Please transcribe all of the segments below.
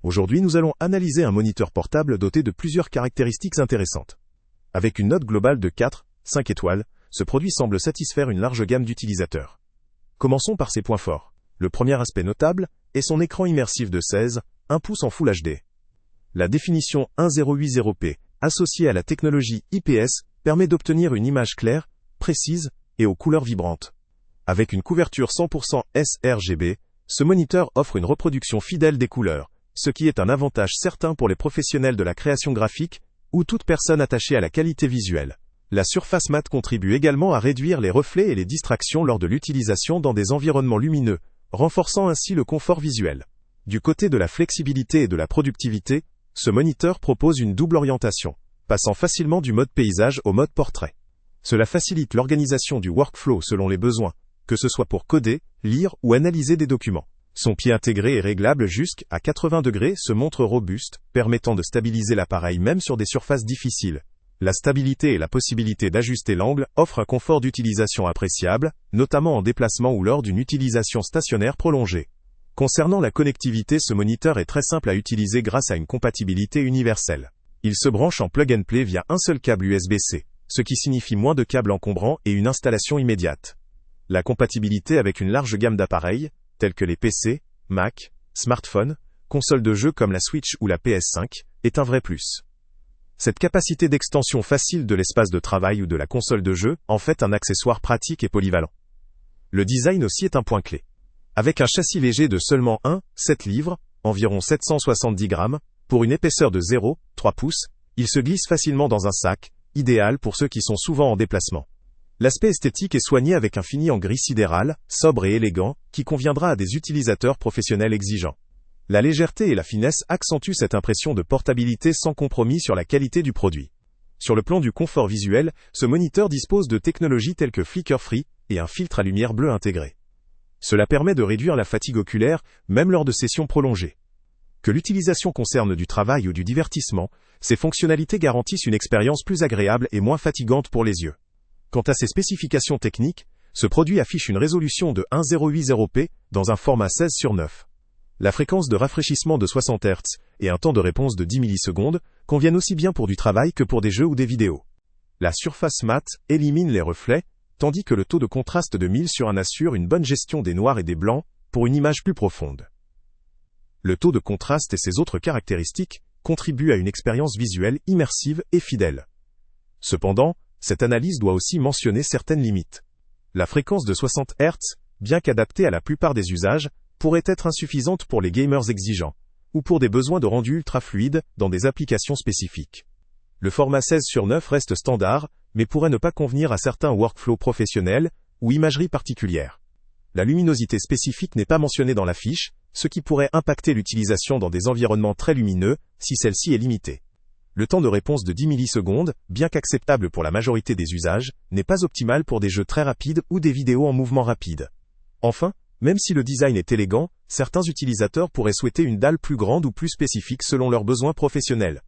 Aujourd'hui, nous allons analyser un moniteur portable doté de plusieurs caractéristiques intéressantes. Avec une note globale de 4, 5 étoiles, ce produit semble satisfaire une large gamme d'utilisateurs. Commençons par ses points forts. Le premier aspect notable est son écran immersif de 16,1 pouces en Full HD. La définition 1080p, associée à la technologie IPS, permet d'obtenir une image claire, précise et aux couleurs vibrantes. Avec une couverture 100% sRGB, ce moniteur offre une reproduction fidèle des couleurs, ce qui est un avantage certain pour les professionnels de la création graphique ou toute personne attachée à la qualité visuelle. La surface mate contribue également à réduire les reflets et les distractions lors de l'utilisation dans des environnements lumineux, renforçant ainsi le confort visuel. Du côté de la flexibilité et de la productivité, ce moniteur propose une double orientation, passant facilement du mode paysage au mode portrait. Cela facilite l'organisation du workflow selon les besoins, que ce soit pour coder, lire ou analyser des documents. Son pied intégré et réglable jusqu'à 80 degrés se montre robuste, permettant de stabiliser l'appareil même sur des surfaces difficiles. La stabilité et la possibilité d'ajuster l'angle offrent un confort d'utilisation appréciable, notamment en déplacement ou lors d'une utilisation stationnaire prolongée. Concernant la connectivité, ce moniteur est très simple à utiliser grâce à une compatibilité universelle. Il se branche en plug-and-play via un seul câble USB-C, ce qui signifie moins de câbles encombrants et une installation immédiate. La compatibilité avec une large gamme d'appareils, tels que les PC, Mac, smartphones, consoles de jeux comme la Switch ou la PS5, est un vrai plus. Cette capacité d'extension facile de l'espace de travail ou de la console de jeu en fait un accessoire pratique et polyvalent. Le design aussi est un point clé. Avec un châssis léger de seulement 1,7 livres, environ 770 grammes, pour une épaisseur de 0,3 pouces, il se glisse facilement dans un sac, idéal pour ceux qui sont souvent en déplacement. L'aspect esthétique est soigné avec un fini en gris sidéral, sobre et élégant, qui conviendra à des utilisateurs professionnels exigeants. La légèreté et la finesse accentuent cette impression de portabilité sans compromis sur la qualité du produit. Sur le plan du confort visuel, ce moniteur dispose de technologies telles que Flicker Free et un filtre à lumière bleue intégré. Cela permet de réduire la fatigue oculaire, même lors de sessions prolongées. Que l'utilisation concerne du travail ou du divertissement, ces fonctionnalités garantissent une expérience plus agréable et moins fatigante pour les yeux. Quant à ses spécifications techniques, ce produit affiche une résolution de 1080p dans un format 16:9. La fréquence de rafraîchissement de 60 Hz et un temps de réponse de 10 millisecondes conviennent aussi bien pour du travail que pour des jeux ou des vidéos. La surface mate élimine les reflets, tandis que le taux de contraste de 1000/1 assure une bonne gestion des noirs et des blancs pour une image plus profonde. Le taux de contraste et ses autres caractéristiques contribuent à une expérience visuelle immersive et fidèle. Cependant, cette analyse doit aussi mentionner certaines limites. La fréquence de 60 Hz, bien qu'adaptée à la plupart des usages, pourrait être insuffisante pour les gamers exigeants, ou pour des besoins de rendu ultra fluide dans des applications spécifiques. Le format 16:9 reste standard, mais pourrait ne pas convenir à certains workflows professionnels ou imageries particulières. La luminosité spécifique n'est pas mentionnée dans la fiche, ce qui pourrait impacter l'utilisation dans des environnements très lumineux, si celle-ci est limitée. Le temps de réponse de 10 millisecondes, bien qu'acceptable pour la majorité des usages, n'est pas optimal pour des jeux très rapides ou des vidéos en mouvement rapide. Enfin, même si le design est élégant, certains utilisateurs pourraient souhaiter une dalle plus grande ou plus spécifique selon leurs besoins professionnels.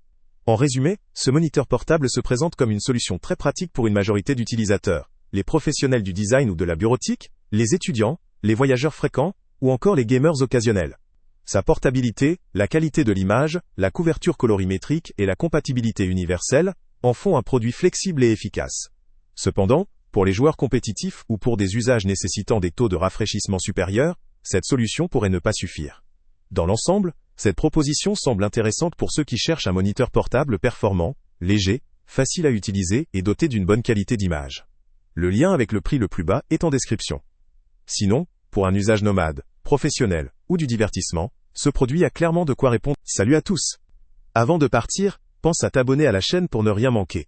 En résumé, ce moniteur portable se présente comme une solution très pratique pour une majorité d'utilisateurs, les professionnels du design ou de la bureautique, les étudiants, les voyageurs fréquents, ou encore les gamers occasionnels. Sa portabilité, la qualité de l'image, la couverture colorimétrique et la compatibilité universelle en font un produit flexible et efficace. Cependant, pour les joueurs compétitifs ou pour des usages nécessitant des taux de rafraîchissement supérieurs, cette solution pourrait ne pas suffire. Dans l'ensemble, cette proposition semble intéressante pour ceux qui cherchent un moniteur portable performant, léger, facile à utiliser et doté d'une bonne qualité d'image. Le lien avec le prix le plus bas est en description. Sinon, pour un usage nomade, professionnel ou du divertissement, ce produit a clairement de quoi répondre. Salut à tous! Avant de partir, pense à t'abonner à la chaîne pour ne rien manquer.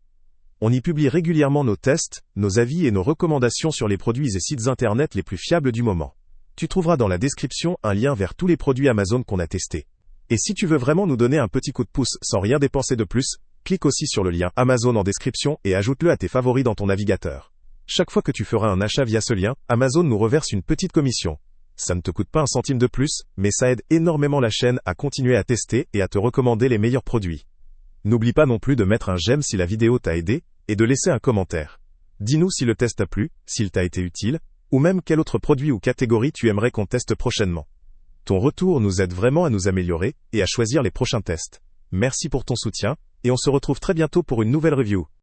On y publie régulièrement nos tests, nos avis et nos recommandations sur les produits et sites internet les plus fiables du moment. Tu trouveras dans la description un lien vers tous les produits Amazon qu'on a testés. Et si tu veux vraiment nous donner un petit coup de pouce sans rien dépenser de plus, clique aussi sur le lien Amazon en description et ajoute-le à tes favoris dans ton navigateur. Chaque fois que tu feras un achat via ce lien, Amazon nous reverse une petite commission. Ça ne te coûte pas un centime de plus, mais ça aide énormément la chaîne à continuer à tester et à te recommander les meilleurs produits. N'oublie pas non plus de mettre un j'aime si la vidéo t'a aidé, et de laisser un commentaire. Dis-nous si le test t'a plu, s'il t'a été utile, ou même quel autre produit ou catégorie tu aimerais qu'on teste prochainement. Ton retour nous aide vraiment à nous améliorer et à choisir les prochains tests. Merci pour ton soutien, et on se retrouve très bientôt pour une nouvelle review.